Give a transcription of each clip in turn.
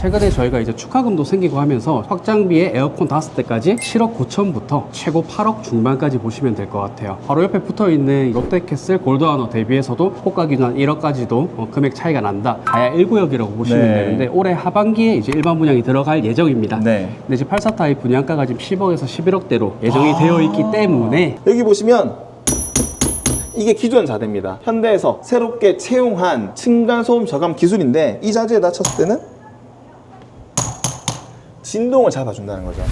최근에 저희가 이제 축하금도 생기고 하면서 확장비에 에어컨 5대까지 7억 9천부터 최고 8억 중반까지 보시면 될 것 같아요. 바로 옆에 붙어있는 롯데캐슬 골드하너 대비해서도 호가 기준 한 1억까지도 금액 차이가 난다. 가야 1구역이라고 보시면 네. 되는데 올해 하반기에 이제 일반 분양이 들어갈 예정입니다. 네. 근데 이제 84 타입 분양가가 지금 10억에서 11억대로 예정이 되어 있기 때문에 여기 보시면 이게 기존 자재입니다. 현대에서 새롭게 채용한 층간소음 저감 기술인데 이 자재에다 쳤을 때는 진동을 잡아준다는 거죠.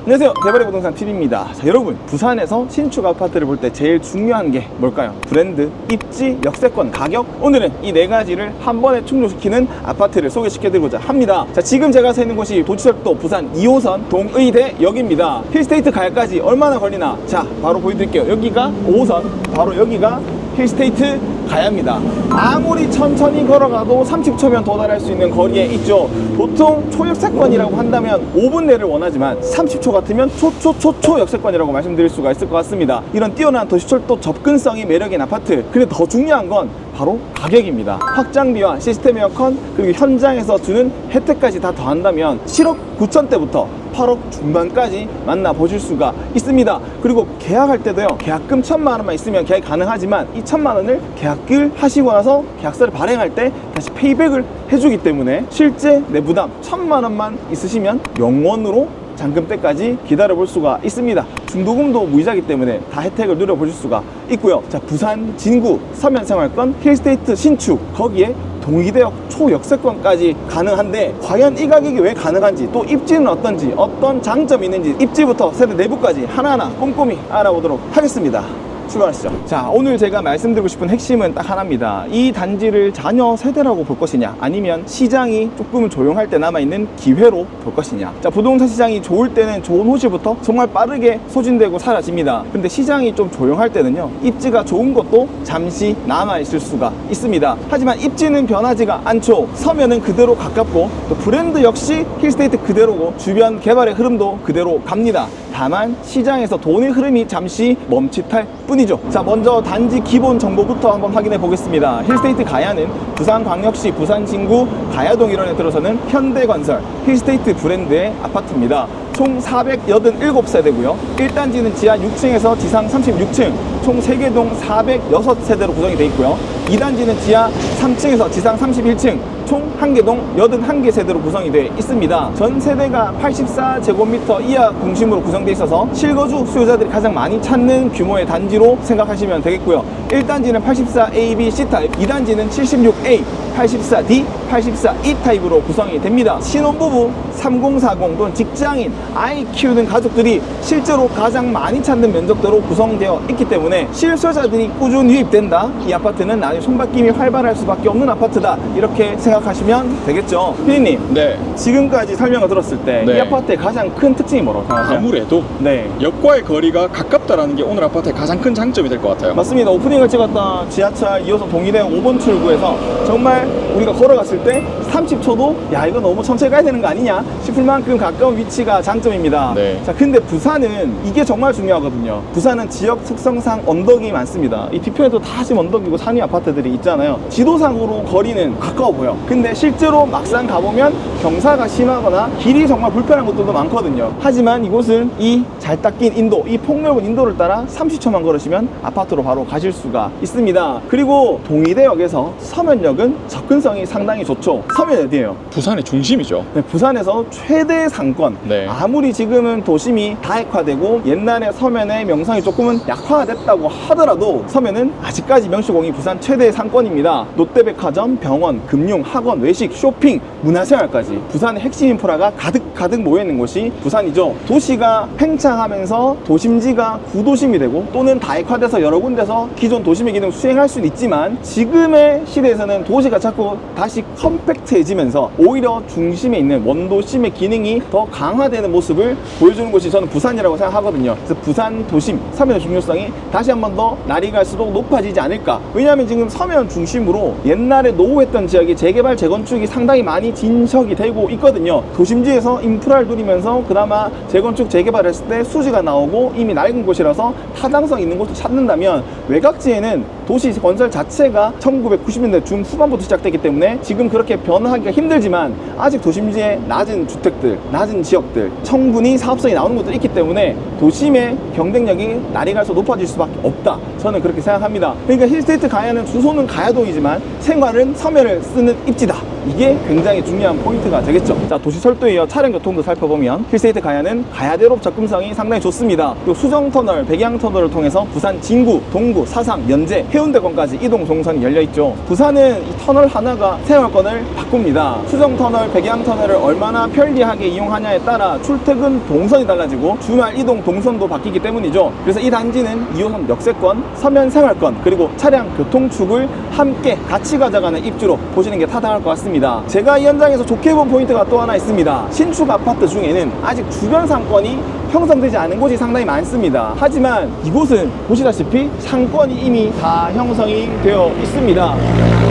안녕하세요, 대발의 부동산 TV입니다. 자, 여러분, 부산에서 신축 아파트를 볼 때 제일 중요한 게 뭘까요? 브랜드, 입지, 역세권, 가격. 오늘은 이 네 가지를 한 번에 충족시키는 아파트를 소개시켜드리고자 합니다. 자, 지금 제가 서 있는 곳이 도지철도 부산 2호선 동의대역입니다. 힐스테이트 가야까지 얼마나 걸리나? 자, 바로 보여드릴게요. 여기가 5호선, 바로 여기가 힐스테이트 가야입니다. 아무리 천천히 걸어가도 30초면 도달할 수 있는 거리에 있죠. 보통 초역세권이라고 한다면 5분 내를 원하지만 30초 같으면 초초 역세권이라고 말씀드릴 수가 있을 것 같습니다. 이런 뛰어난 도시철도 접근성이 매력인 아파트. 근데 더 중요한 건 바로 가격입니다. 확장비와 시스템 에어컨 그리고 현장에서 주는 혜택까지 다 더한다면 7억 9천대부터 8억 중반까지 만나보실 수가 있습니다. 그리고 계약할 때도요, 계약금 1,000만 원만 있으면 계약이 가능하지만 이 1,000만 원을 계약을 하시고 나서 계약서를 발행할 때 다시 페이백을 해주기 때문에 실제 내부담 1,000만 원만 있으시면 영원으로 잔금 때까지 기다려볼 수가 있습니다. 중도금도 무이자이기 때문에 다 혜택을 누려보실 수가 있고요. 자, 부산 진구 서면생활권 힐스테이트 신축, 거기에 동의대역 초역세권까지 가능한데 과연 이 가격이 왜 가능한지, 또 입지는 어떤지, 어떤 장점이 있는지 입지부터 세대 내부까지 하나하나 꼼꼼히 알아보도록 하겠습니다. 출발하시죠. 자, 오늘 제가 말씀드리고 싶은 핵심은 딱 하나입니다. 이 단지를 자녀 세대라고 볼 것이냐, 아니면 시장이 조금 조용할 때 남아있는 기회로 볼 것이냐. 자, 부동산 시장이 좋을 때는 좋은 호시부터 정말 빠르게 소진되고 사라집니다. 근데 시장이 좀 조용할 때는요, 입지가 좋은 것도 잠시 남아있을 수가 있습니다. 하지만 입지는 변하지가 않죠. 서면은 그대로 가깝고 또 브랜드 역시 힐스테이트 그대로고 주변 개발의 흐름도 그대로 갑니다. 다만 시장에서 돈의 흐름이 잠시 멈칫할 뿐이죠. 자, 먼저 단지 기본 정보부터 한번 확인해 보겠습니다. 힐스테이트 가야는 부산광역시 부산진구 가야동 일원에 들어서는 현대건설 힐스테이트 브랜드의 아파트입니다. 총 487세대고요. 1단지는 지하 6층에서 지상 36층, 총 3개 동 406세대로 구성이 되어 있고요. 2단지는 지하 3층에서 지상 31층, 총 1개 동 81개 세대로 구성이 되어 있습니다. 전 세대가 84제곱미터 이하 중심으로 구성되어 있어서 실거주 수요자들이 가장 많이 찾는 규모의 단지로 생각하시면 되겠고요. 1단지는 84A, B, C타입, 2단지는 76A, 84D, 84E 타입으로 구성이 됩니다. 신혼부부, 3040 또는 직장인, 아이 키우는 가족들이 실제로 가장 많이 찾는 면적대로 구성되어 있기 때문에 실수요자들이 꾸준히 유입된다. 이 아파트는 나중에 손바뀜이 활발할 수밖에 없는 아파트다. 이렇게 생각하시면 되겠죠. 피디님, 네. 지금까지 설명을 들었을 때 이 네. 아파트의 가장 큰 특징이 뭐라고 생각하세요? 아무래도 네, 역과의 거리가 가깝다라는 게 오늘 아파트의 가장 큰 장점이 될 것 같아요. 맞습니다. 오프닝을 찍었던 지하철 2호선 동의대역 5번 출구에서 정말 우리가 걸어갔을 때 30초도 야, 이거 너무 천천히 가야 되는 거 아니냐 싶을 만큼 가까운 위치가 장점입니다. 네. 자, 근데 부산은 이게 정말 중요하거든요. 부산은 지역 특성상 언덕이 많습니다. 이 뒤편에도 다 지금 언덕이고 산위 아파트들이 있잖아요. 지도상으로 거리는 가까워 보여. 근데 실제로 막상 가보면 경사가 심하거나 길이 정말 불편한 곳들도 많거든요. 하지만 이곳은 이 잘 닦인 인도, 이 폭넓은 인도를 따라 30초만 걸으시면 아파트로 바로 가실 수가 있습니다. 그리고 동의대역에서 서면역은 접근성이 상당히 좋죠. 서면 어디예요? 부산의 중심이죠. 네, 부산에서 최대 상권. 네. 아무리 지금은 도심이 다핵화되고 옛날에 서면의 명성이 조금은 약화됐다고 하더라도 서면은 아직까지 명시공이 부산 최대 상권입니다. 롯데백화점, 병원, 금융, 학원, 외식, 쇼핑, 문화생활까지 부산의 핵심 인프라가 가득 모여있는 곳이 부산이죠. 도시가 팽창하면서 도심지가 구도심이 되고 또는 다핵화돼서 여러 군데서 기존 도심의 기능을 수행할 수는 있지만 지금의 시대에서는 도시가 자꾸 다시 컴팩트해지면서 오히려 중심에 있는 원도심의 기능이 더 강화되는 모습을 보여주는 곳이 저는 부산이라고 생각하거든요. 그래서 부산 도심, 서면의 중요성이 다시 한 번 더 날이 갈수록 높아지지 않을까. 왜냐하면 지금 서면 중심으로 옛날에 노후했던 지역이 재개발 재개발 재건축이 상당히 많이 진척이 되고 있거든요. 도심지에서 인프라를 누리면서 그나마 재건축 재개발을 했을 때 수지가 나오고 이미 낡은 곳이라서 타당성 있는 곳을 찾는다면, 외곽지에는 도시 건설 자체가 1990년대 중후반부터 시작됐기 때문에 지금 그렇게 변화하기가 힘들지만 아직 도심지에 낮은 주택들, 낮은 지역들, 충분히 사업성이 나오는 곳들이 있기 때문에 도심의 경쟁력이 날이 갈수록 높아질 수밖에 없다, 저는 그렇게 생각합니다. 그러니까 힐스테이트 가야는 주소는 가야동이지만 생활은 서면을 쓰는 입지다, 이게 굉장히 중요한 포인트가 되겠죠. 자, 도시 철도에 이어 차량 교통도 살펴보면 힐스테이트 가야는 가야대로 접근성이 상당히 좋습니다. 또 수정터널, 백양터널을 통해서 부산 진구, 동구, 사상, 연제, 해운대권까지 이동 동선이 열려있죠. 부산은 이 터널 하나가 생활권을 바꿉니다. 수정터널, 백양터널을 얼마나 편리하게 이용하냐에 따라 출퇴근 동선이 달라지고 주말 이동 동선도 바뀌기 때문이죠. 그래서 이 단지는 2호선 역세권, 서면 생활권, 그리고 차량 교통축을 함께 같이 가져가는 입지로 보시는 게 타당할 것 같습니다. 제가 이 현장에서 좋게 본 포인트가 또 하나 있습니다. 신축 아파트 중에는 아직 주변 상권이 형성되지 않은 곳이 상당히 많습니다. 하지만 이곳은 보시다시피 상권이 이미 다 형성이 되어 있습니다.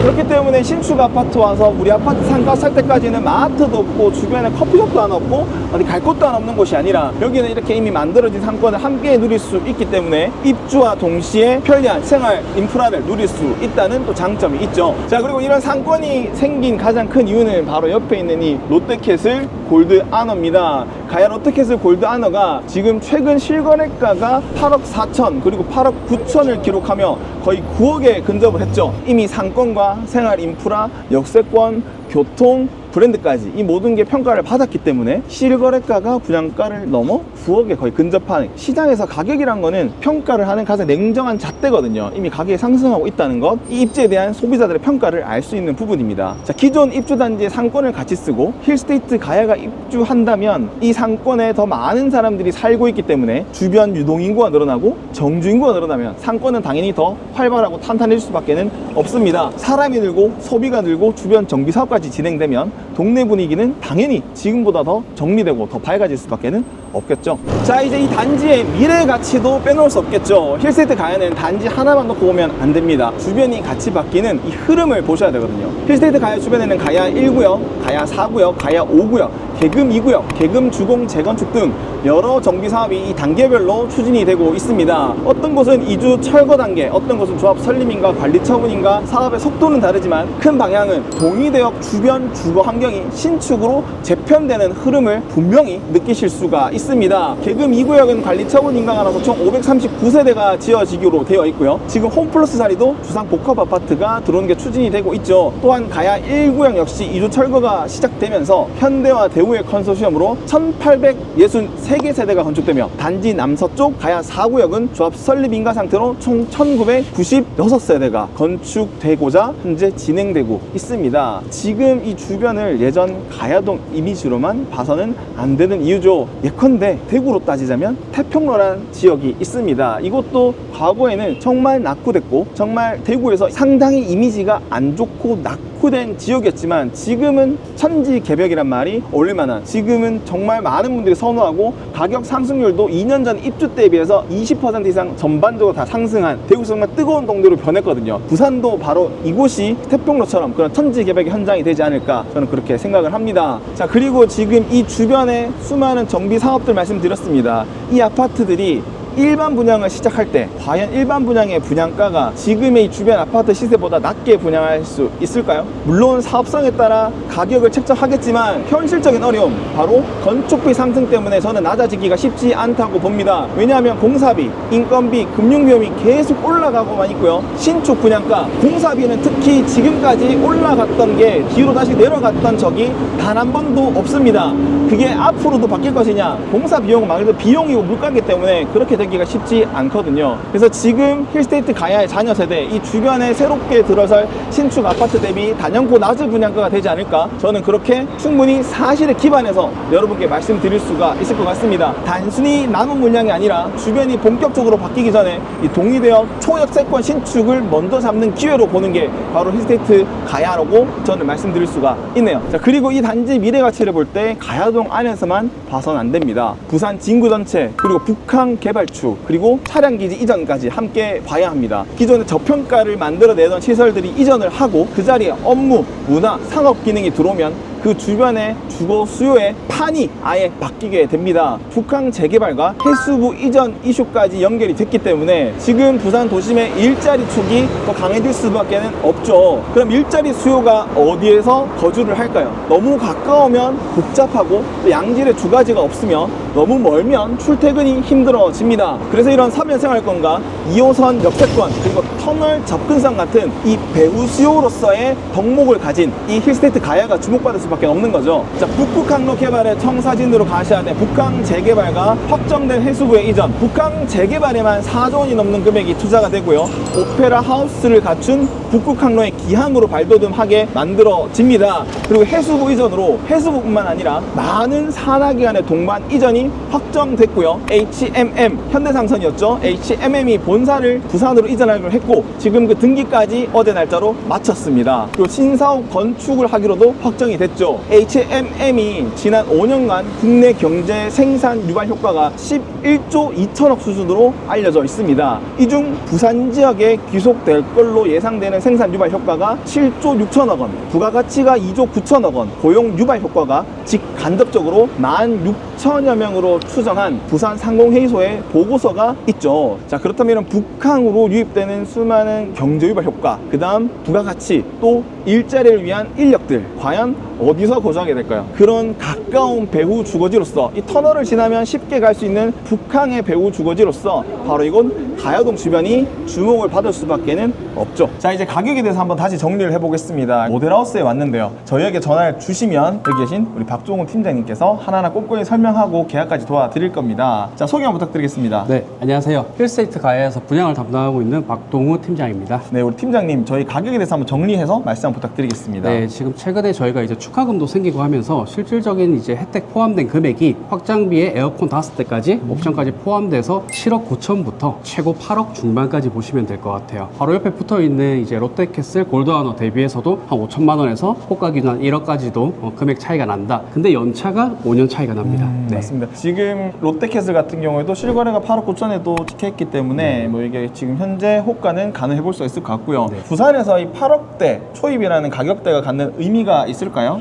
그렇기 때문에 신축 아파트 와서 우리 아파트 상가 살 때까지는 마트도 없고 주변에 커피숍도 하나 없고 어디 갈 곳도 하나 없는 곳이 아니라, 여기는 이렇게 이미 만들어진 상권을 함께 누릴 수 있기 때문에 입주와 동시에 편리한 생활 인프라를 누릴 수 있다는 또 장점이 있죠. 자, 그리고 이런 상권이 생긴 가장 큰 이유는 바로 옆에 있는 이 롯데캐슬 골드아너입니다. 가야 롯데캐슬 골드아너가 지금 최근 실거래가가 8억 4천 그리고 8억 9천을 기록하며 거의 9억에 근접을 했죠. 이미 상권과 생활 인프라, 역세권, 교통, 브랜드까지 이 모든 게 평가를 받았기 때문에 실거래가가 분양가를 넘어 9억에 거의 근접한, 시장에서 가격이란 거는 평가를 하는 가장 냉정한 잣대거든요. 이미 가격이 상승하고 있다는 것, 이 입지에 대한 소비자들의 평가를 알 수 있는 부분입니다. 자, 기존 입주단지의 상권을 같이 쓰고 힐스테이트 가야가 입주한다면 이 상권에 더 많은 사람들이 살고 있기 때문에 주변 유동인구가 늘어나고 정주인구가 늘어나면 상권은 당연히 더 활발하고 탄탄해질 수밖에 없습니다. 사람이 늘고 소비가 늘고 주변 정비사업까지 진행되면 동네 분위기는 당연히 지금보다 더 정리되고 더 밝아질 수밖에 없겠죠. 자, 이제 이 단지의 미래 가치도 빼놓을 수 없겠죠. 힐스테이트 가야는 단지 하나만 놓고 보면 안 됩니다. 주변이 같이 바뀌는 이 흐름을 보셔야 되거든요. 힐스테이트 가야 주변에는 가야 1구역, 가야 4구역, 가야 5구역, 계금 2구역, 계금 주공 재건축 등 여러 정비 사업이 이 단계별로 추진이 되고 있습니다. 어떤 곳은 이주 철거 단계, 어떤 곳은 조합 설립인가 관리 처분인가, 사업의 속도는 다르지만 큰 방향은 동의대역 주변 주거 환경이 신축으로 재편되는 흐름을 분명히 느끼실 수가 있습니다. 계금 2구역은 관리 처분 인가가 나서 총 539세대가 지어지기로 되어 있고요. 지금 홈플러스 자리도 주상 복합 아파트가 들어오는 게 추진이 되고 있죠. 또한 가야 1구역 역시 이주 철거가 시작되면서 현대와 대우의 컨소시엄으로 1863개 세대가 건축되며, 단지 남서쪽 가야 4구역은 조합 설립 인가 상태로 총 1996세대가 건축되고자 현재 진행되고 있습니다. 지금 이 주변을 예전 가야동 이미지로만 봐서는 안 되는 이유죠. 예컨대 대구로 따지자면 태평로라는 지역이 있습니다. 이것도 과거에는 정말 낙후됐고 정말 대구에서 상당히 이미지가 안 좋고 낙후된 지역이었지만 지금은 천지개벽이란 말이 어울릴만한, 지금은 정말 많은 분들이 선호하고 가격 상승률도 2년 전 입주 때에 비해서 20% 이상 전반적으로 다 상승한, 대구에서 정말 뜨거운 동네로 변했거든요. 부산도 바로 이곳이 태평로처럼 그런 천지개벽의 현장이 되지 않을까, 저는 그렇게 생각을 합니다. 자, 그리고 지금 이 주변에 수많은 정비 사업들 말씀드렸습니다. 이 아파트들이 일반 분양을 시작할 때 과연 일반 분양의 분양가가 지금의 이 주변 아파트 시세보다 낮게 분양할 수 있을까요? 물론 사업성에 따라 가격을 책정하겠지만 현실적인 어려움, 바로 건축비 상승 때문에 저는 낮아지기가 쉽지 않다고 봅니다. 왜냐하면 공사비, 인건비, 금융비용이 계속 올라가고만 있고요. 신축 분양가, 공사비는 특히 지금까지 올라갔던 게 뒤로 다시 내려갔던 적이 단 한 번도 없습니다. 그게 앞으로도 바뀔 것이냐? 공사 비용은 말 그대로 비용이고 물가이기 때문에 그렇게 되기가 쉽지 않거든요. 그래서 지금 힐스테이트 가야의 자녀 세대, 이 주변에 새롭게 들어설 신축 아파트 대비 단연코 낮은 분양가가 되지 않을까, 저는 그렇게 충분히 사실에 기반해서 여러분께 말씀드릴 수가 있을 것 같습니다. 단순히 남은 물량이 아니라 주변이 본격적으로 바뀌기 전에 이 동의대역 초역세권 신축을 먼저 잡는 기회로 보는 게 바로 힐스테이트 가야라고 저는 말씀드릴 수가 있네요. 자, 그리고 이 단지 미래 가치를 볼 때 가야동 안에서만 봐서는 안 됩니다. 부산 진구 전체, 그리고 북한 개발 구축, 그리고 차량기지 이전까지 함께 봐야 합니다. 기존의 저평가를 만들어내던 시설들이 이전을 하고 그 자리에 업무, 문화, 산업 기능이 들어오면 그 주변의 주거 수요의 판이 아예 바뀌게 됩니다. 북항 재개발과 해수부 이전 이슈까지 연결이 됐기 때문에 지금 부산 도심의 일자리 축이 더 강해질 수밖에 없죠. 그럼 일자리 수요가 어디에서 거주를 할까요? 너무 가까우면 복잡하고 또 양질의 주거지가 없으면 너무 멀면 출퇴근이 힘들어집니다. 그래서 이런 서면생활권과 2호선 역세권 그리고 터널 접근성 같은 이 배후 수요로서의 덕목을 가진 이 힐스테이트 가야가 주목받을 수밖에 없는 거죠. 자, 북극항로 개발의 청사진으로 가셔야 돼. 북항 재개발과 확정된 해수부의 이전, 북항 재개발에만 4조 원이 넘는 금액이 투자가 되고요. 오페라 하우스를 갖춘 북극항로의 기항으로 발돋움하게 만들어집니다. 그리고 해수부 이전으로 해수부뿐만 아니라 많은 산하기관의 동반 이전이 확정됐고요. HMM 현대상선이었죠. HMM이 본사를 부산으로 이전하기로 했고 지금 그 등기까지 어제 날짜로 마쳤습니다. 그리고 신사옥 건축을 하기로도 확정이 됐죠. HMM이 지난 5년간 국내 경제 생산 유발 효과가 11조 2천억 수준으로 알려져 있습니다. 이 중 부산 지역에 귀속될 걸로 예상되는 생산 유발 효과가 7조 6천억 원, 부가가치가 2조 9천억 원, 고용 유발 효과가 직간접적으로 16,000여 명으로 추정한 부산 상공회의소의 보고서가 있죠. 자, 그렇다면 북항으로 유입되는 수많은 경제 유발 효과, 그 다음 부가가치, 또 일자리를 위한 인력들 과연 어디서 거주하게 될까요? 그런 가까운 배후 주거지로서 이 터널을 지나면 쉽게 갈 수 있는 북항의 배후 주거지로서 바로 이곳 가야동 주변이 주목을 받을 수밖에 없죠. 자, 이제 가격에 대해서 한번 다시 정리를 해보겠습니다. 모델하우스에 왔는데요. 저희에게 전화를 주시면 여기 계신 우리 박종훈 팀장님께서 하나하나 꼼꼼히 설명하고 계약까지 도와드릴 겁니다. 자, 소개 한번 부탁드리겠습니다. 네, 안녕하세요. 힐스테이트 가야에서 분양을 담당하고 있는 박동우 팀장입니다. 네, 우리 팀장님 저희 가격에 대해서 한번 정리해서 말씀 한번 부탁드리겠습니다. 네, 지금 최근에 저희가 이제 축하금도 생기고 하면서 실질적인 이제 혜택 포함된 금액이 확장비에 에어컨 5대까지 옵션까지 포함돼서 7억 9천부터 최고 8억 중반까지 보시면 될 것 같아요. 바로 옆에 붙어 있는 이제 롯데캐슬 골드하너 대비해서도 한 5천만 원에서 호가 기준 한 1억까지도 금액 차이가 난다. 근데 연차가 5년 차이가 납니다. 네. 맞습니다. 지금 롯데캐슬 같은 경우에도 실거래가 8억 9천에도 찍혀있기 때문에 뭐 이게 지금 현재 호가는 가능해 볼 수 있을 것 같고요. 네. 부산에서 이 8억대 초입이라는 가격대가 갖는 의미가 있을까요?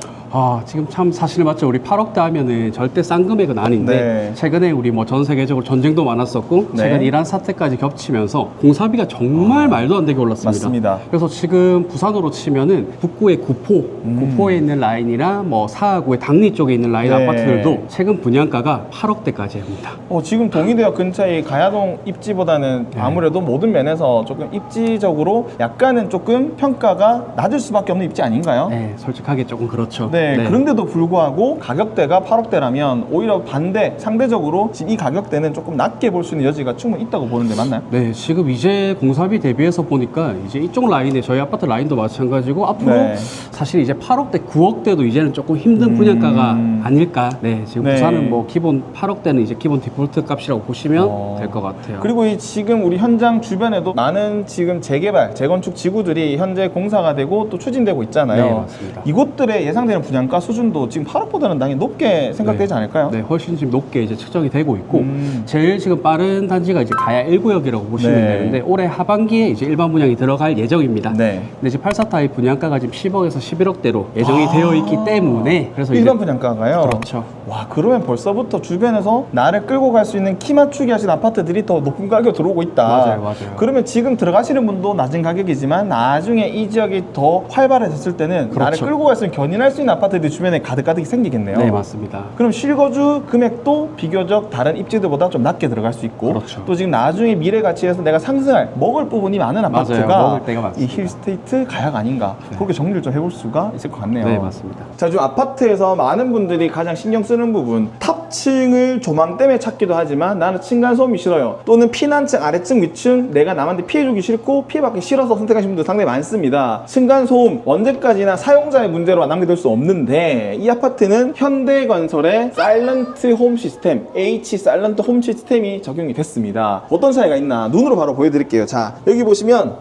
지금 참 사실 맞죠. 우리 8억대 하면은 절대 싼 금액은 아닌데 네. 최근에 우리 뭐 전 세계적으로 전쟁도 많았었고 네. 최근 이란 사태까지 겹치면서 공사비가 정말 말도 안 되게 올랐습니다. 맞습니다. 그래서 지금 부산으로 치면은 북구의 구포에 있는 라인이랑 뭐 사하구의 당리 쪽에 있는 라인 네. 아파트들도 최근 분양가가 8억대까지 합니다. 지금 동의대역 근처의 가야동 입지보다는 네. 아무래도 모든 면에서 조금 입지적으로 약간은 조금 평가가 낮을 수밖에 없는 입지 아닌가요? 네, 솔직하게 조금 그렇죠. 네, 그런데도 불구하고 가격대가 8억대라면 오히려 반대, 상대적으로 지금 이 가격대는 조금 낮게 볼 수 있는 여지가 충분히 있다고 보는데 맞나요? 네, 지금 이제 공사비 대비해서 보니까 이제 이쪽 라인에 저희 아파트 라인도 마찬가지고 앞으로 네. 사실 이제 8억대, 9억대도 이제는 조금 힘든 분양가가 아닐까. 네, 지금 네. 부산은 뭐 기본 8억대는 이제 기본 디폴트 값이라고 보시면 될 것 같아요. 그리고 이 지금 우리 현장 주변에도 많은 지금 재개발, 재건축 지구들이 현재 공사가 되고 또 추진되고 있잖아요. 네, 맞습니다. 이곳들의 예상되는 분양가 수준도 지금 8억보다는 당연히 높게 생각되지 않을까요? 네, 훨씬 지금 높게 이제 측정이 되고 있고 제일 지금 빠른 단지가 이제 가야 1구역이라고 보시면 네. 되는데 올해 하반기에 이제 일반 분양이 들어갈 예정입니다. 네. 근데 이제 84타입 분양가가 지금 10억에서 11억대로 예정이 되어 있기 때문에 그래서 일반 이제 분양가가요? 그렇죠. 와, 그러면 벌써부터 주변에서 나를 끌고 갈 수 있는 키 맞추기 하신 아파트들이 더 높은 가격에 들어오고 있다. 맞아요. 그러면 지금 들어가시는 분도 낮은 가격이지만 나중에 이 지역이 더 활발해졌을 때는 나를 그렇죠. 끌고 갈 수 있는 견인할 수 있는 아파트들이 주변에 가득가득 생기겠네요. 네, 맞습니다. 그럼 실거주 금액도 비교적 다른 입지들보다 좀 낮게 들어갈 수 있고 그렇죠. 또 지금 나중에 미래 가치에서 내가 상승할 먹을 부분이 많은 아파트가 먹을 때가 이 많습니다. 힐스테이트 가야가 아닌가 그렇게 정리를 좀 해볼 수가 있을 것 같네요. 네, 맞습니다. 자, 지금 아파트에서 많은 분들이 가장 신경 쓰는 부분 탑층을 조망 때문에 찾기도 하지만 나는 층간소음이 싫어요 또는 피난층, 아래층, 위층 내가 남한테 피해주기 싫고 피해받기 싫어서 선택하시는 분들 상당히 많습니다. 층간소음 언제까지나 사용자의 문제로 남겨둘 수 없는데 이 아파트는 현대건설의 사일런트 홈 시스템 H 사일런트 홈 시스템이 적용이 됐습니다. 어떤 차이가 있나 눈으로 바로 보여드릴게요. 자, 여기 보시면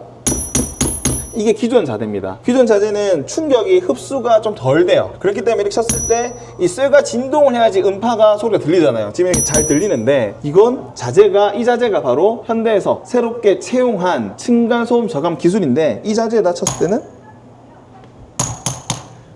이게 기존 자재입니다. 기존 자재는 충격이 흡수가 좀 덜 돼요. 그렇기 때문에 이렇게 쳤을 때 이 쇠가 진동을 해야지 음파가 소리가 들리잖아요. 지금 이렇게 잘 들리는데 이건 이 자재가 바로 현대에서 새롭게 채용한 층간소음 저감 기술인데 이 자재에다 쳤을 때는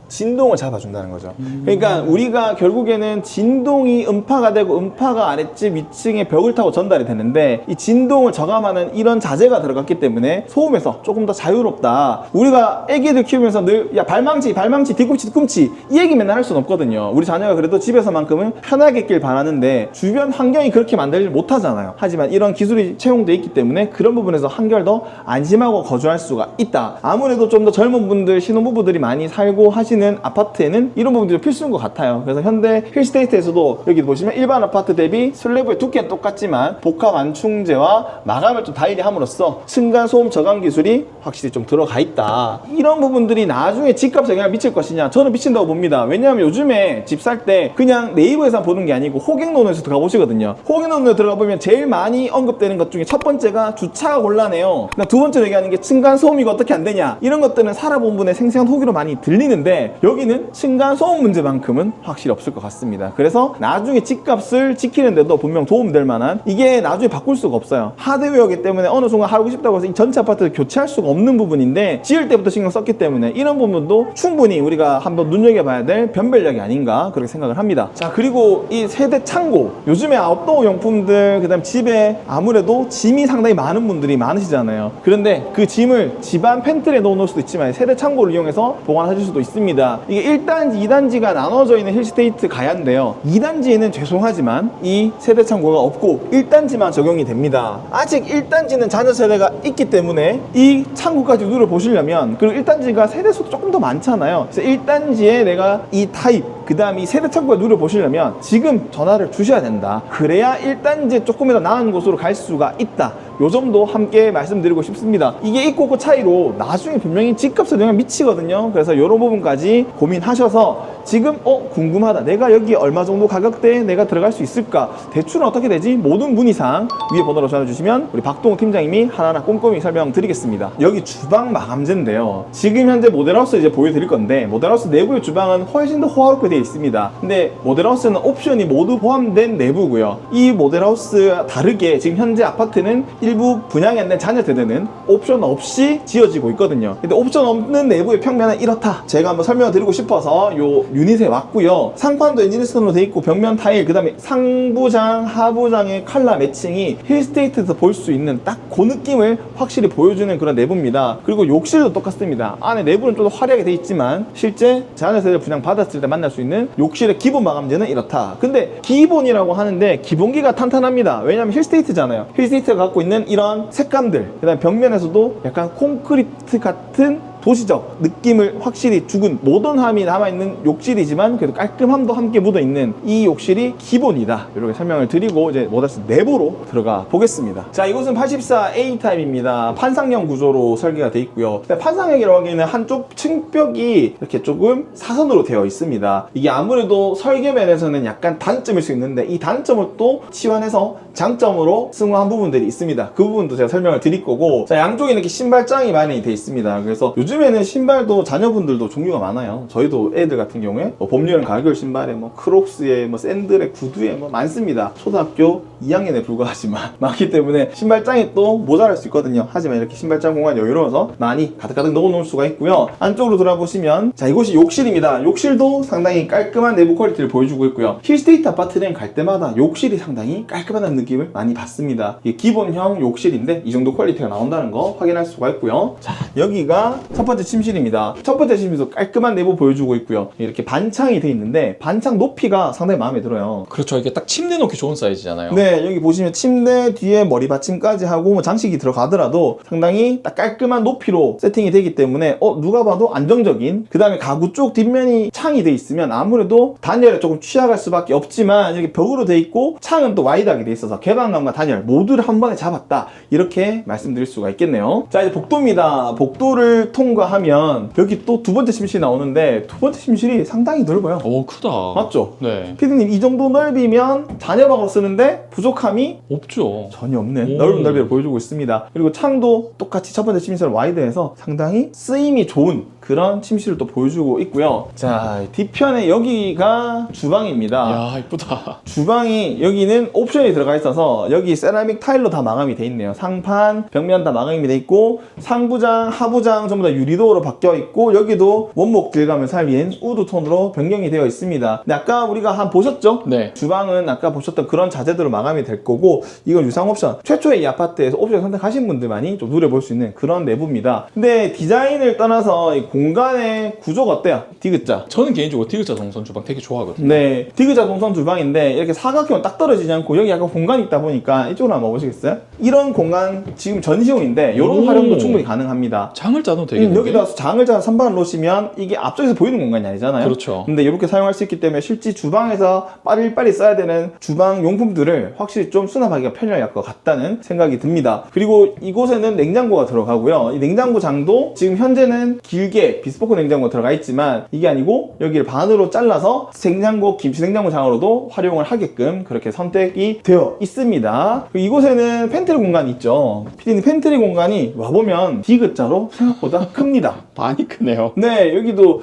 진동을 잡아준다는 거죠. 그러니까 우리가 결국에는 진동이 음파가 되고 음파가 아랫집 위층의 벽을 타고 전달이 되는데 이 진동을 저감하는 이런 자재가 들어갔기 때문에 소음에서 조금 더 자유롭다. 우리가 애기들 키우면서 늘 야 발망치 뒤꿈치 이 얘기 맨날 할 수는 없거든요. 우리 자녀가 그래도 집에서만큼은 편하게 있길 바라는데 주변 환경이 그렇게 만들지 못하잖아요. 하지만 이런 기술이 채용되어 있기 때문에 그런 부분에서 한결 더 안심하고 거주할 수가 있다. 아무래도 좀 더 젊은 분들 신혼부부들이 많이 살고 하시는 아파트에는 이런 부분들이 필수인 것 같아요. 그래서 현대 힐스테이트에서도 여기 보시면 일반 아파트 대비 슬래브의 두께는 똑같지만 복합 완충제와 마감을 좀 다일이 함으로써 층간소음 저감 기술이 확실히 좀 들어가 있다. 이런 부분들이 나중에 집값에 영향을 미칠 것이냐? 저는 미친다고 봅니다. 왜냐하면 요즘에 집 살 때 그냥 네이버에서 보는 게 아니고 호갱노노에서 들어가 보시거든요. 호갱노노에 들어가 보면 제일 많이 언급되는 것 중에 첫 번째가 주차가 곤란해요. 두 번째로 얘기하는 게 층간소음이가 어떻게 안 되냐? 이런 것들은 살아본 분의 생생한 후기로 많이 들리는데 여기는 층간소음 문제만큼은 확실히 없을 것 같습니다. 그래서 나중에 집값을 지키는데도 분명 도움될 만한 이게 나중에 바꿀 수가 없어요. 하드웨어이기 때문에 어느 순간 하고 싶다고 해서 이 전체 아파트를 교체할 수가 없는 부분인데 지을 때부터 신경 썼기 때문에 이런 부분도 충분히 우리가 한번 눈여겨봐야 될 변별력이 아닌가 그렇게 생각을 합니다. 자, 그리고 이 세대 창고 요즘에 아웃도어 용품들 그다음 집에 아무래도 짐이 상당히 많은 분들이 많으시잖아요. 그런데 그 짐을 집안 팬트리에 넣어놓을 수도 있지만 세대 창고를 이용해서 보관하실 수도 있습니다. 이게 1단지, 2단지가 나눠져 있는 힐스테이트 가야인데요. 2단지에는 죄송하지만 이 세대 창고가 없고 1단지만 적용이 됩니다. 아직 1단지는 자녀 세대가 있기 때문에 이 창고까지 누려보시려면 그리고 1단지가 세대수도 조금 더 많잖아요. 그래서 1단지에 내가 이 타입 그 다음 이 세대 창고에 누려보시려면 지금 전화를 주셔야 된다. 그래야 1단지에 조금이라도 나은 곳으로 갈 수가 있다. 요 점도 함께 말씀드리고 싶습니다. 이게 있고 없고 차이로 나중에 분명히 집값에 영향 미치거든요. 그래서 이런 부분까지 고민하셔서 지금 궁금하다. 내가 여기 얼마 정도 가격대에 내가 들어갈 수 있을까? 대출은 어떻게 되지? 모든 문의사항 위에 번호로 전화 주시면 우리 박동욱 팀장님이 하나하나 꼼꼼히 설명드리겠습니다. 여기 주방 마감재인데요. 지금 현재 모델하우스 이제 보여드릴 건데 모델하우스 내부의 주방은 훨씬 더 호화롭게 되어 있습니다. 근데 모델하우스는 옵션이 모두 포함된 내부고요. 이 모델하우스와 다르게 지금 현재 아파트는 일부 분양이 안 된 자녀 세대는 옵션 없이 지어지고 있거든요. 근데 옵션 없는 내부의 평면은 이렇다. 제가 한번 설명을 드리고 싶어서 요 유닛에 왔고요. 상판도 엔지니어스톤으로 돼 있고 벽면 타일, 그 다음에 상부장, 하부장의 컬러 매칭이 힐스테이트에서 볼 수 있는 딱 그 느낌을 확실히 보여주는 그런 내부입니다. 그리고 욕실도 똑같습니다. 안에 내부는 좀 더 화려하게 돼 있지만 실제 자녀 세대 분양 받았을 때 만날 수 있는 욕실의 기본 마감재는 이렇다. 근데 기본이라고 하는데 기본기가 탄탄합니다. 왜냐면 힐스테이트잖아요. 힐스테이트가 갖고 있는 이런 색감들, 그 다음에 벽면에서도 약간 콘크리트 같은 도시적 느낌을 확실히 죽은 모던함이 남아있는 욕실이지만 그래도 깔끔함도 함께 묻어있는 이 욕실이 기본이다. 이렇게 설명을 드리고 이제 모델하우스 내부로 들어가 보겠습니다. 자, 이곳은 84A 타입입니다. 판상형 구조로 설계가 되어 있고요. 판상형이라고 하기에는 한쪽 층벽이 이렇게 조금 사선으로 되어 있습니다. 이게 아무래도 설계 면에서는 약간 단점일 수 있는데 이 단점을 또 치환해서 장점으로 승화한 부분들이 있습니다. 그 부분도 제가 설명을 드릴 거고, 자, 양쪽에 이렇게 신발장이 많이 되어 있습니다. 그래서 요즘에는 신발도 자녀분들도 종류가 많아요. 저희도 애들 같은 경우에 봄여름 가을 신발에 크록스에 샌들에 구두에 많습니다. 초등학교 2학년에 불과하지만 많기 때문에 신발장이 또 모자랄 수 있거든요. 하지만 이렇게 신발장 공간이 여유로워서 많이 가득가득 넣어 놓을 수가 있고요. 안쪽으로 돌아보시면 자, 이곳이 욕실입니다. 욕실도 상당히 깔끔한 내부 퀄리티를 보여주고 있고요. 힐스테이트 아파트는 갈 때마다 욕실이 상당히 깔끔하다는 느낌을 많이 받습니다. 이게 기본형 욕실인데 이 정도 퀄리티가 나온다는 거 확인할 수가 있고요. 자, 여기가 첫 번째 침실입니다. 첫 번째 침실도 깔끔한 내부 보여주고 있고요. 이렇게 반창이 돼 있는데 반창 높이가 상당히 마음에 들어요. 그렇죠. 이게 딱 침대 놓기 좋은 사이즈잖아요. 네, 여기 보시면 침대 뒤에 머리 받침까지 하고 장식이 들어가더라도 상당히 딱 깔끔한 높이로 세팅이 되기 때문에 누가 봐도 안정적인, 그 다음에 가구 쪽 뒷면이 창이 돼 있으면 아무래도 단열에 조금 취약할 수밖에 없지만 이렇게 벽으로 돼 있고 창은 또 와이드하게 돼 있어서 개방감과 단열 모두를 한 번에 잡았다, 이렇게 말씀드릴 수가 있겠네요. 자, 이제 복도입니다. 복도를 통과하면 여기 또 두 번째 침실이 나오는데 두 번째 침실이 상당히 넓어요. 오, 크다. 맞죠? 네. 피디님 이 정도 넓이면 자녀방으로 쓰는데 부족함이 없죠. 전혀 없는 오. 넓은 넓이를 보여주고 있습니다. 그리고 창도 똑같이 첫 번째 침실처럼 와이드해서 상당히 쓰임이 좋은 그런 침실을 또 보여주고 있고요. 자, 뒤편에 여기가 주방입니다. 야, 이쁘다. 주방이 여기는 옵션이 들어가 있어서 여기 세라믹 타일로 다 마감이 돼 있네요. 상판, 벽면 다 마감이 돼 있고 상부장, 하부장 전부 다 유리도어로 바뀌어 있고 여기도 원목 질감을 살린 우드 톤으로 변경이 되어 있습니다. 근데 아까 우리가 한 보셨죠? 네. 주방은 아까 보셨던 그런 자재들로 마감이 될 거고 이건 유상 옵션. 최초에 이 아파트에서 옵션 선택하신 분들만이 좀 누려볼 수 있는 그런 내부입니다. 근데 디자인을 떠나서 이 공간의 구조가 어때요? 디귿자. 저는 개인적으로 디귿자 동선 주방 되게 좋아하거든요. 네, 디귿자 동선 주방인데 이렇게 사각형은 딱 떨어지지 않고 여기 약간 공간이 있다 보니까 이쪽으로 한번 보시겠어요? 이런 공간 지금 전시용인데 이런 오. 활용도 충분히 가능합니다. 장을 짜도 되겠는데? 여기다 장을 짜서 선반을 놓으시면 이게 앞쪽에서 보이는 공간이 아니잖아요. 그렇죠. 근데 이렇게 사용할 수 있기 때문에 실제 주방에서 빠리빠리 써야 되는 주방 용품들을 확실히 좀 수납하기가 편리할 것 같다는 생각이 듭니다. 그리고 이곳에는 냉장고가 들어가고요. 이 냉장고 장도 지금 현재는 길게 비스포크 냉장고 들어가 있지만 이게 아니고 여기를 반으로 잘라서 냉장고, 김치 냉장고 장으로도 활용을 하게끔 그렇게 선택이 되어 있습니다. 그리고 이곳에는 팬트리 공간이 있죠. 피디님 팬트리 공간이 와보면 디귿자로 생각보다 큽니다. 많이 크네요. 네, 여기도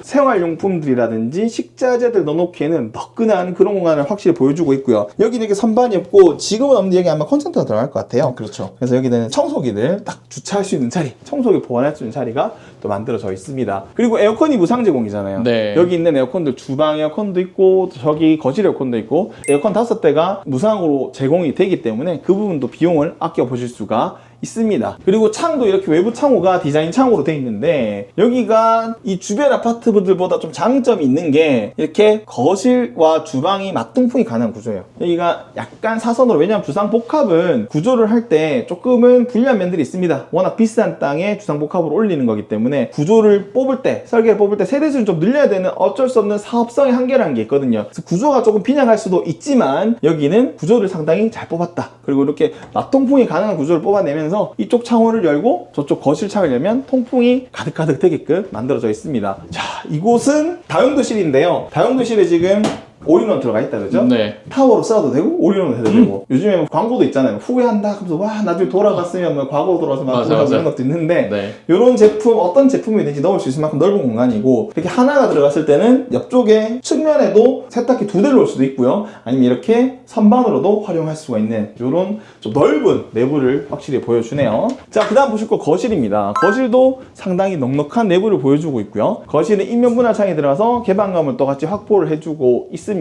생활용품들이라든지 식자재들 넣어놓기에는 너끈한 그런 공간을 확실히 보여주고 있고요. 여기는 이렇게 선반이 없고 지금은 없는데 여기 아마 컨센트가 들어갈 것 같아요. 그렇죠. 그래서 여기는 청소기를 딱 주차할 수 있는 자리, 청소기 보관할 수 있는 자리가 또 만들어져 있습니다. 그리고 에어컨이 무상 제공이잖아요. 네. 여기 있는 에어컨들 주방 에어컨도 있고 저기 거실 에어컨도 있고 에어컨 5대가 무상으로 제공이 되기 때문에 그 부분도 비용을 아껴 보실 수가 있습니다. 그리고 창도 이렇게 외부 창호가 디자인 창호로 되어 있는데 여기가 이 주변 아파트들보다 좀 장점이 있는 게 이렇게 거실과 주방이 맞동풍이 가능한 구조예요. 여기가 약간 사선으로, 왜냐하면 주상복합은 구조를 할 때 조금은 불리한 면들이 있습니다. 워낙 비싼 땅에 주상복합을 올리는 거기 때문에 구조를 뽑을 때, 설계를 뽑을 때 세대수를 좀 늘려야 되는 어쩔 수 없는 사업성의 한계라는 게 있거든요. 그래서 구조가 조금 빈약할 수도 있지만 여기는 구조를 상당히 잘 뽑았다. 그리고 이렇게 맞통풍이 가능한 구조를 뽑아내면서 이쪽 창호를 열고 저쪽 거실 창을 열면 통풍이 가득가득 되게끔 만들어져 있습니다. 자, 이곳은 다용도실인데요. 다용도실에 지금 올인원 들어가 있다, 그죠? 네. 타워로 써도 되고 올인원 해도 되고 요즘에 뭐 광고도 있잖아요. 후회한다 하면서 와 나중에 돌아갔으면 뭐 과거 돌아서 막 맞아. 이런 것도 있는데 네. 이런 제품 어떤 제품이든지 넣을 수 있을 만큼 넓은 공간이고 이렇게 하나가 들어갔을 때는 옆쪽에 측면에도 세탁기 2대를 놓을 수도 있고요. 아니면 이렇게 선반으로도 활용할 수가 있는 이런 좀 넓은 내부를 확실히 보여주네요. 자, 그 다음 보실 거 거실입니다. 거실도 상당히 넉넉한 내부를 보여주고 있고요. 거실은 인면 분할창이 들어가서 개방감을 또 같이 확보를 해주고 있습니다.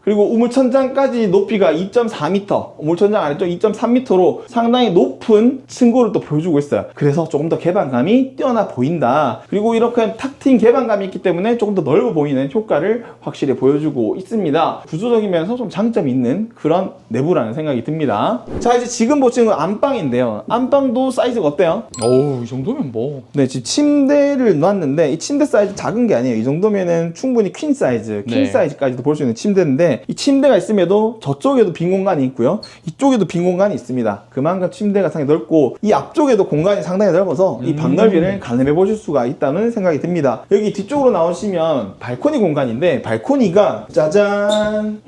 그리고 우물천장까지 높이가 2.4m, 우물천장 아래쪽 2.3m로 상당히 높은 층고를 또 보여주고 있어요. 그래서 조금 더 개방감이 뛰어나 보인다. 그리고 이렇게 탁 트인 개방감이 있기 때문에 조금 더 넓어 보이는 효과를 확실히 보여주고 있습니다. 구조적이면서 좀 장점이 있는 그런 내부라는 생각이 듭니다. 자, 이제 지금 보시는 건 안방인데요. 안방도 사이즈가 어때요? 오우, 이 정도면 뭐. 네, 지금 침대를 놨는데 이 침대 사이즈 작은 게 아니에요. 이 정도면은 충분히 퀸 사이즈, 킹 네. 사이즈까지도 볼 수 있는 침대인데 이 침대가 있음에도 저쪽에도 빈 공간이 있고요. 이쪽에도 빈 공간이 있습니다. 그만큼 침대가 상당히 넓고 이 앞쪽에도 공간이 상당히 넓어서 이 방 넓이를 가늠해 보실 수가 있다는 생각이 듭니다. 여기 뒤쪽으로 나오시면 발코니 공간인데 발코니가 짜잔!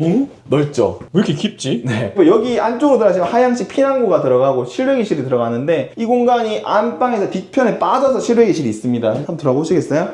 넓죠? 왜 이렇게 깊지? 네. 여기 안쪽으로 들어가시면 하향식 피난구가 들어가고 실외기실이 들어가는데 이 공간이 안방에서 뒤편에 빠져서 실외기실이 있습니다. 한번 들어가 보시겠어요?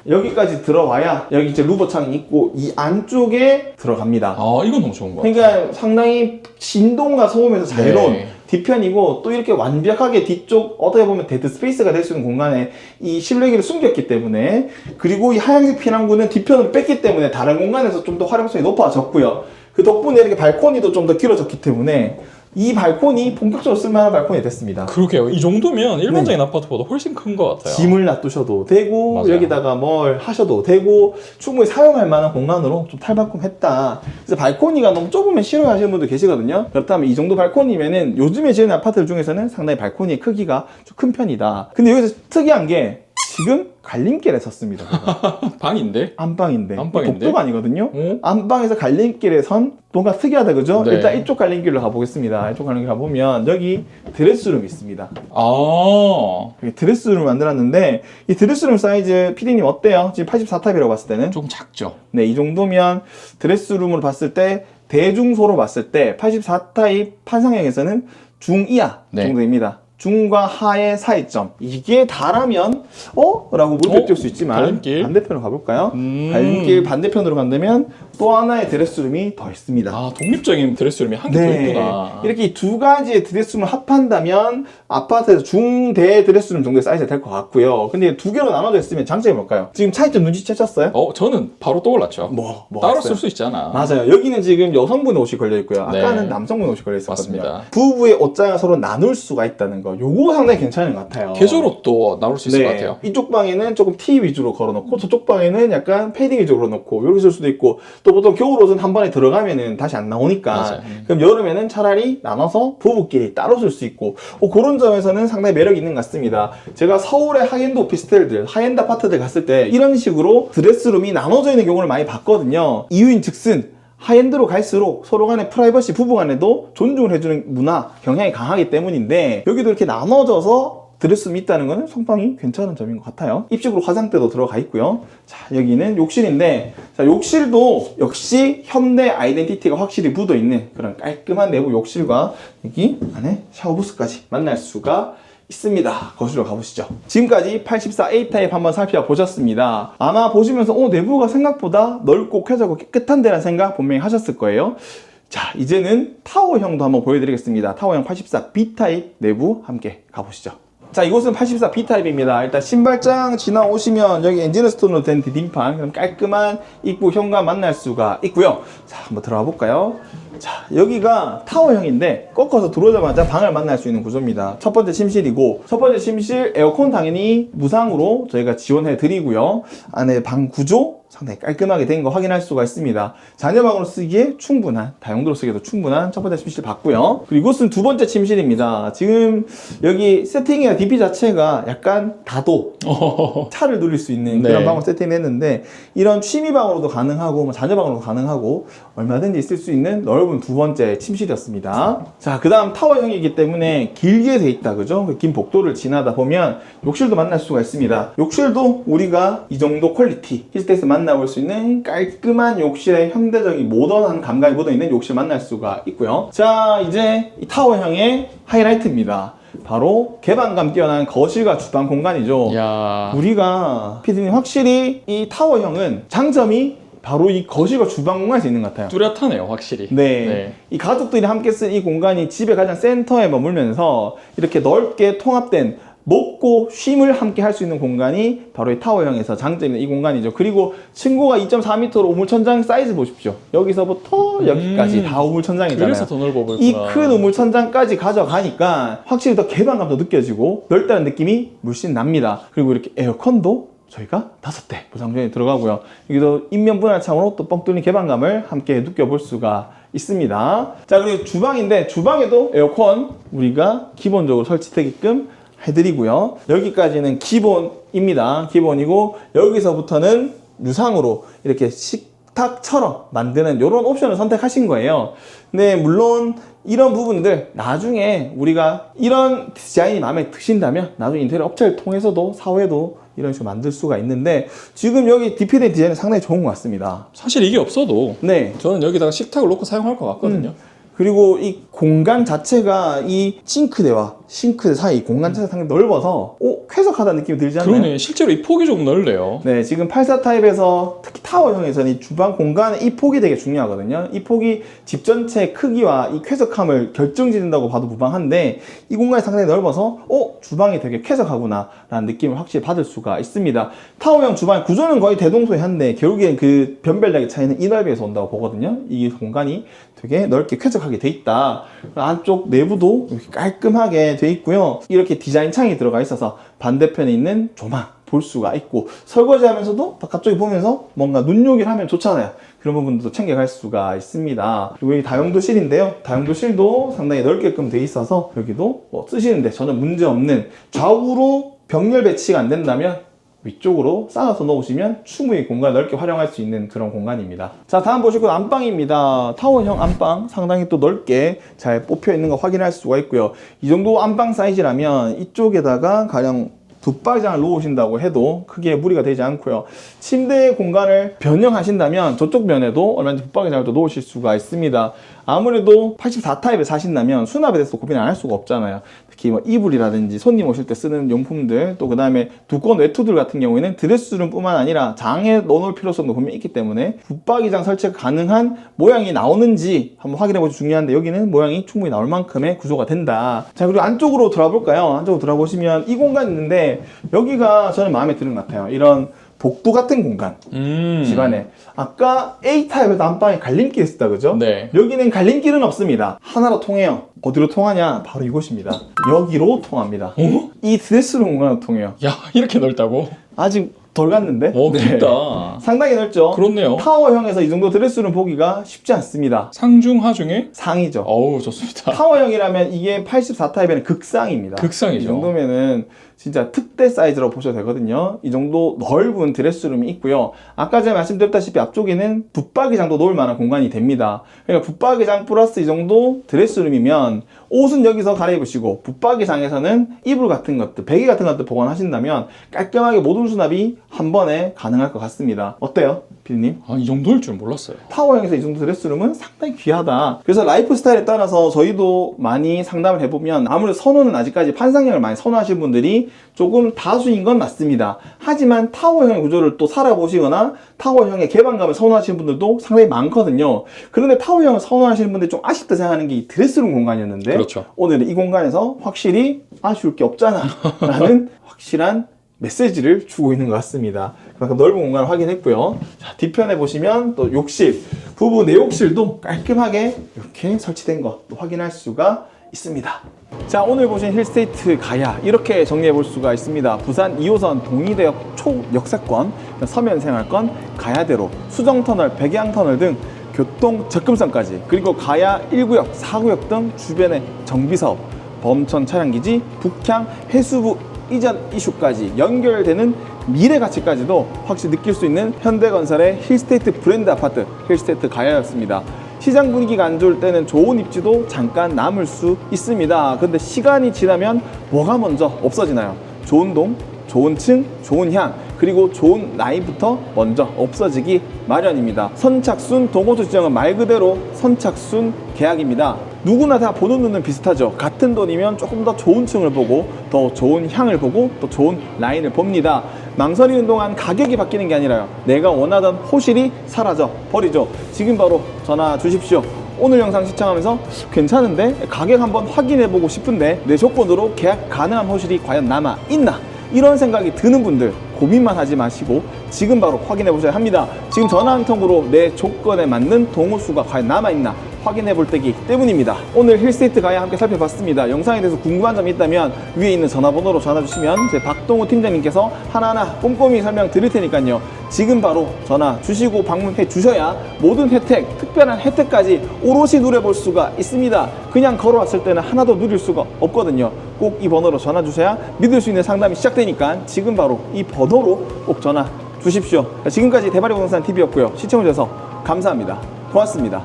여기까지 들어와야 여기 이제 루버창이 있고 이 안쪽에 들어갑니다. 아, 이건 너무 좋은 거 같아요. 그러니까 상당히 진동과 소음에서 자유로운 네. 뒤편이고 또 이렇게 완벽하게 뒤쪽 어떻게 보면 데드 스페이스가 될 수 있는 공간에 이 실외기를 숨겼기 때문에, 그리고 이 하얀색 피난구는 뒤편을 뺐기 때문에 다른 공간에서 좀 더 활용성이 높아졌고요. 그 덕분에 이렇게 발코니도 좀 더 길어졌기 때문에 이 발코니 본격적으로 쓸만한 발코니 됐습니다. 그러게요. 이 정도면 일반적인 아파트보다 훨씬 큰 것 같아요. 짐을 놔두셔도 되고 맞아요. 여기다가 뭘 하셔도 되고 충분히 사용할 만한 공간으로 좀 탈바꿈했다. 그래서 발코니가 너무 좁으면 싫어하시는 분도 계시거든요. 그렇다면 이 정도 발코니면은 요즘에 지은 아파트들 중에서는 상당히 발코니의 크기가 좀 큰 편이다. 근데 여기서 특이한 게 지금 갈림길에 섰습니다. 제가. 방인데? 안방인데. 안방인데? 복도가 아니거든요. 어? 안방에서 갈림길에 선 뭔가 특이하다 그죠? 네. 일단 이쪽 갈림길로 가보겠습니다. 이쪽 갈림길 가보면 여기 드레스룸이 있습니다. 아, 여기 드레스룸을 만들었는데 이 드레스룸 사이즈 PD님 어때요? 지금 84탑이라고 봤을 때는? 조금 작죠. 네, 이 정도면 드레스룸으로 봤을 때 대중소로 봤을 때 84타입 판상형에서는 중이하 네. 정도입니다. 중과 하의 사이점. 이게 다라면 라고 물결 띄울 수 있지만 갈림길? 반대편으로 가볼까요? 갈림길 반대편으로 간다면 또 하나의 드레스룸이 더 있습니다. 아, 독립적인 드레스룸이 한 개 더 있구나. 이렇게 두 가지의 드레스룸을 합한다면 아파트에서 중대 드레스룸 정도의 사이즈가 될 것 같고요. 근데 두 개로 나눠져 있으면 장점이 뭘까요? 지금 차이점 눈치채셨어요? 저는 바로 떠올랐죠. 뭐가 따로 있어요? 쓸 수 있잖아. 맞아요. 여기는 지금 여성분 옷이 걸려 있고요. 아까는 네. 남성분 옷이 걸려 있었거든요. 맞습니다. 부부의 옷장을 서로 나눌 수가 있다는 거. 요거 상당히 괜찮은 것 같아요. 개조로 나올 수 있을 것 같아요. 이쪽 방에는 조금 티 위주로 걸어놓고 저쪽 방에는 약간 패딩 위주로 걸어놓고 이렇게 쓸 수도 있고 또 보통 겨울 옷은 한 번에 들어가면은 다시 안 나오니까 맞아요. 그럼 여름에는 차라리 나눠서 부부끼리 따로 쓸 수 있고 그런 점에서는 상당히 매력이 있는 것 같습니다. 제가 서울의 하이엔드 오피스텔들, 하이엔드 아파트들 갔을 때 이런 식으로 드레스룸이 나눠져 있는 경우를 많이 봤거든요. 이유인 즉슨 하이엔드로 갈수록 서로 간의 프라이버시, 부부 간에도 존중을 해주는 문화, 경향이 강하기 때문인데 여기도 이렇게 나눠져서 드레스룸이 있다는 것은 성방이 괜찮은 점인 것 같아요. 입식으로 화장대도 들어가 있고요. 자, 여기는 욕실인데 자, 욕실도 역시 현대 아이덴티티가 확실히 묻어있는 그런 깔끔한 내부 욕실과 여기 안에 샤워부스까지 만날 수가 있습니다. 거실로 가보시죠. 지금까지 84A 타입 한번 살펴보셨습니다. 아마 보시면서 내부가 생각보다 넓고 쾌적하고 깨끗한 데라는 생각 분명히 하셨을 거예요. 자, 이제는 타워형도 한번 보여드리겠습니다. 타워형 84B 타입 내부 함께 가보시죠. 자, 이곳은 84B 타입입니다. 일단 신발장 지나오시면 여기 엔진 스톤으로 된 디딤판, 깔끔한 입구 현관 만날 수가 있고요. 자, 한번 들어가 볼까요? 자, 여기가 타워형인데 꺾어서 들어오자마자 방을 만날 수 있는 구조입니다. 첫 번째 침실이고 첫 번째 침실 에어컨 당연히 무상으로 저희가 지원해 드리고요. 안에 방 구조 상당히 깔끔하게 된 거 확인할 수가 있습니다. 자녀방으로 쓰기에 충분한, 다용도로 쓰기에도 충분한 첫 번째 침실 봤고요. 그리고 이곳은 두 번째 침실입니다. 지금 여기 세팅이나 DP 자체가 약간 다도 차를 누릴 수 있는 네. 그런 방을 세팅했는데 이런 취미방으로도 가능하고 뭐 자녀방으로도 가능하고 얼마든지 있을 수 있는 넓은 두 번째 침실이었습니다. 자, 그 다음 타워형이기 때문에 길게 돼 있다, 그죠? 그 긴 복도를 지나다 보면 욕실도 만날 수가 있습니다. 욕실도 우리가 이 정도 퀄리티, 힐스테이스 만나볼 수 있는 깔끔한 욕실에 현대적인 모던한 감각이 묻어있는 욕실 만날 수가 있고요. 자, 이제 이 타워형의 하이라이트입니다. 바로 개방감 뛰어난 거실과 주방 공간이죠. 야, 우리가 피디님 확실히 이 타워형은 장점이 바로 이 거실과 주방 공간에서 있는 것 같아요. 뚜렷하네요, 확실히. 네. 이 가족들이 함께 쓴 이 공간이 집의 가장 센터에 머물면서 이렇게 넓게 통합된 먹고 쉼을 함께 할 수 있는 공간이 바로 이 타워형에서 장점이 이 공간이죠. 그리고 층고가 2.4m로 우물천장 사이즈 보십시오. 여기서부터 여기까지 다 우물천장이잖아요. 그래서 더 넓어 보였구나. 이 큰 우물천장까지 가져가니까 확실히 더 개방감도 느껴지고 넓다는 느낌이 물씬 납니다. 그리고 이렇게 에어컨도 저희가 5대 보장전에 들어가고요. 여기도 인면 분할창으로 또 뻥 뚫린 개방감을 함께 느껴볼 수가 있습니다. 자, 그리고 주방인데 주방에도 에어컨 우리가 기본적으로 설치되게끔 해드리고요. 여기까지는 기본입니다. 기본이고 여기서부터는 유상으로 이렇게 식탁처럼 만드는 이런 옵션을 선택하신 거예요. 근데 물론 이런 부분들 나중에 우리가 이런 디자인이 마음에 드신다면 나중에 인테리어 업체를 통해서도 사후에도 이런 식으로 만들 수가 있는데 지금 여기 DP된 디자인은 상당히 좋은 것 같습니다. 사실 이게 없어도 네. 저는 여기다가 식탁을 놓고 사용할 것 같거든요. 그리고 이 공간 자체가 이 싱크대와 싱크대 사이 공간 자체가 상당히 넓어서 쾌적하다는 느낌이 들지 않나요? 그러네. 실제로 이 폭이 좀 넓네요. 네, 지금 84 타입에서 특히 타워형에서는 이 주방 공간의 이 폭이 되게 중요하거든요. 이 폭이 집 전체 크기와 이 쾌적함을 결정짓는다고 봐도 무방한데 이 공간이 상당히 넓어서 주방이 되게 쾌적하구나 라는 느낌을 확실히 받을 수가 있습니다. 타워형 주방 구조는 거의 대동소이한데 결국엔 그 변별력의 차이는 이 넓이에서 온다고 보거든요. 이 공간이 되게 넓게 쾌적하게 돼 있다. 안쪽 내부도 이렇게 깔끔하게 돼 있고요. 이렇게 디자인 창이 들어가 있어서 반대편에 있는 조망 볼 수가 있고 설거지 하면서도 바깥쪽에 보면서 뭔가 눈요기를 하면 좋잖아요. 그런 부분도 챙겨갈 수가 있습니다. 그리고 이 다용도실인데요. 다용도실도 상당히 넓게끔 돼 있어서 여기도 쓰시는데 전혀 문제 없는, 좌우로 병렬 배치가 안 된다면 위쪽으로 쌓아서 놓으시면 충분히 공간을 넓게 활용할 수 있는 그런 공간입니다. 자, 다음 보실 건 안방입니다. 타워형 안방 상당히 또 넓게 잘 뽑혀 있는 거 확인할 수가 있고요. 이 정도 안방 사이즈라면 이쪽에다가 가령 붙박이장을 놓으신다고 해도 크게 무리가 되지 않고요. 침대 공간을 변형하신다면 저쪽 면에도 얼마든지 붙박이장을 또 놓으실 수가 있습니다. 아무래도 84타입에 사신다면 수납에 대해서 고민 안 할 수가 없잖아요. 특히 뭐 이불이라든지 손님 오실 때 쓰는 용품들, 또 그 다음에 두꺼운 외투들 같은 경우에는 드레스룸 뿐만 아니라 장에 넣어놓을 필요성도 분명히 있기 때문에 붙박이장 설치가 가능한 모양이 나오는지 한번 확인해 보시면 중요한데, 여기는 모양이 충분히 나올 만큼의 구조가 된다. 자, 그리고 안쪽으로 들어볼까요? 안쪽으로 들어보시면 이 공간 있는데, 여기가 저는 마음에 드는 것 같아요. 이런 복도 같은 공간. 집안에. 아까 A타입에서 안방에 갈림길이 있었다, 그죠? 네. 여기는 갈림길은 없습니다. 하나로 통해요. 어디로 통하냐? 바로 이곳입니다. 여기로 통합니다. 어? 이 드레스룸 공간으로 통해요. 야, 이렇게 넓다고? 아직 덜 갔는데? 오, 네. 깊다. 상당히 넓죠? 그렇네요. 타워형에서 이 정도 드레스룸 보기가 쉽지 않습니다. 상중하 중에? 상이죠. 어우, 좋습니다. 타워형이라면 이게 84타입에는 극상입니다. 극상이죠. 이 정도면은 진짜 특대 사이즈로 보셔도 되거든요. 이 정도 넓은 드레스룸이 있고요. 아까 전에 말씀드렸다시피 앞쪽에는 붙박이장도 놓을 만한 공간이 됩니다. 그러니까 붙박이장 플러스 이 정도 드레스룸이면 옷은 여기서 갈아입으시고 붙박이장에서는 이불 같은 것들, 베개 같은 것들 보관하신다면 깔끔하게 모든 수납이 한 번에 가능할 것 같습니다. 어때요, 피디님? 아, 이 정도일 줄 몰랐어요. 타워형에서 이 정도 드레스룸은 상당히 귀하다. 그래서 라이프 스타일에 따라서 저희도 많이 상담을 해보면 아무래도 선호는 아직까지 판상형을 많이 선호하시는 분들이 조금 다수인 건 맞습니다. 하지만 타워형 구조를 또 살아보시거나 타워형의 개방감을 선호하시는 분들도 상당히 많거든요. 그런데 타워형을 선호하시는 분들이 좀 아쉽다 생각하는 게 이 드레스룸 공간이었는데, 그렇죠. 오늘은 이 공간에서 확실히 아쉬울 게 없잖아 라는 확실한 메시지를 주고 있는 것 같습니다. 그만큼 넓은 공간을 확인했고요. 자, 뒤편에 보시면 또 욕실, 부부 내욕실도 깔끔하게 이렇게 설치된 거 확인할 수가 있습니다. 자, 오늘 보신 힐스테이트 가야 이렇게 정리해 볼 수가 있습니다. 부산 2호선 동의대역 초역세권, 서면생활권, 가야대로, 수정터널, 백양터널 등 교통 접근성까지, 그리고 가야 1구역, 4구역 등 주변의 정비사업, 범천 차량기지, 북향 해수부 이전 이슈까지 연결되는 미래 가치까지도 확실히 느낄 수 있는 현대건설의 힐스테이트 브랜드 아파트 힐스테이트 가야였습니다. 시장 분위기가 안 좋을 때는 좋은 입지도 잠깐 남을 수 있습니다. 근데 시간이 지나면 뭐가 먼저 없어지나요? 좋은 동, 좋은 층, 좋은 향, 그리고 좋은 나이부터 먼저 없어지기 마련입니다. 선착순 동호수 지정은 말 그대로 선착순 계약입니다. 누구나 다 보는 눈은 비슷하죠. 같은 돈이면 조금 더 좋은 층을 보고 더 좋은 향을 보고 또 좋은 라인을 봅니다. 망설이는 동안 가격이 바뀌는 게 아니라요, 내가 원하던 호실이 사라져 버리죠. 지금 바로 전화 주십시오. 오늘 영상 시청하면서 괜찮은데 가격 한번 확인해보고 싶은데 내 조건으로 계약 가능한 호실이 과연 남아있나, 이런 생각이 드는 분들 고민만 하지 마시고 지금 바로 확인해 보셔야 합니다. 지금 전화 한 통으로 내 조건에 맞는 동호수가 과연 남아있나 확인해 볼 때기 때문입니다. 오늘 힐스테이트 가야 함께 살펴봤습니다. 영상에 대해서 궁금한 점이 있다면 위에 있는 전화번호로 전화 주시면 제 박동우 팀장님께서 하나하나 꼼꼼히 설명 드릴 테니까요. 지금 바로 전화 주시고 방문해 주셔야 모든 혜택, 특별한 혜택까지 오롯이 누려볼 수가 있습니다. 그냥 걸어왔을 때는 하나도 누릴 수가 없거든요. 꼭 이 번호로 전화 주셔야 믿을 수 있는 상담이 시작되니까 지금 바로 이 번호로 꼭 전화 주십시오. 지금까지 대발이 부동산 TV였고요. 시청해주셔서 감사합니다. 고맙습니다.